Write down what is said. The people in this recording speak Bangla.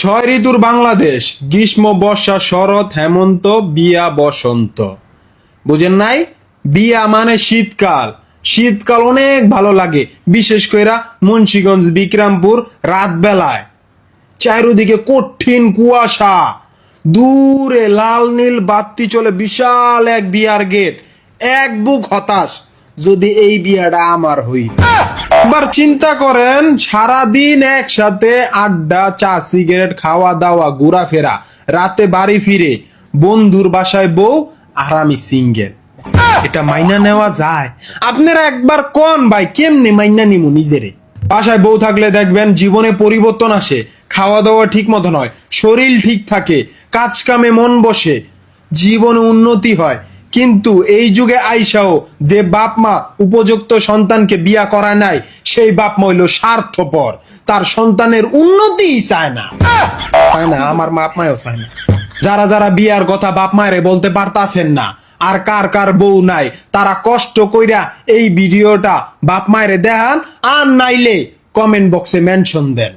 ছয় ঋতুর বাংলাদেশ, গ্রীষ্ম, বর্ষা, শরৎ, হেমন্ত, বিয়া, বসন্ত। বুঝেন নাই? বিয়া মানে শীতকাল। শীতকাল অনেক ভালো লাগে, বিশেষ করে মুন্সিগঞ্জ, বিক্রমপুর রাত বেলায়। চারিদিকে কঠিন কুয়াশা, দূরে লাল নীল বাতি চলে, বিশাল এক বিয়ার গেট। এক বুক হতাশ, যদি এই বিয়াটা আমার হই। এবার চিন্তা করেন, সারাদিন একসাথে আড্ডা, চা, সিগারেট, খাওয়া দাওয়া, ঘোরাফেরা, রাতে বাড়ি ফিরে বন্ধুর বাসায় বউ আর আমি সিঙ্গেল। এটা মাইনা নেওয়া যায়? আপনারা একবার কোন ভাই, কেমনে মাইনা নিমু নিজেরে? বাসায় বউ থাকলে দেখবেন জীবনে পরিবর্তন আসে। খাওয়া দাওয়া ঠিক মতো নয়, শরীর ঠিক থাকে, কাজ কামে মন বসে, জীবনে উন্নতি হয়। কিন্তু এই যুগে আইসাও যে বাপ মা উপযুক্ত সন্তানকে বিয়া করা নাই, সেই বাপ মা হইল স্বার্থপর। তার সন্তানের উন্নতি চায় না। আমার বাপ মাও চায় না। যারা যারা বিয়ার কথা বাপ মায়েরে বলতে পারতাছেন না, আর কার কার বউ নাই, তারা কষ্ট কইরা এই ভিডিওটা বাপ মায়েরে দেখান, আর নাইলে কমেন্ট বক্সে মেনশন দেন।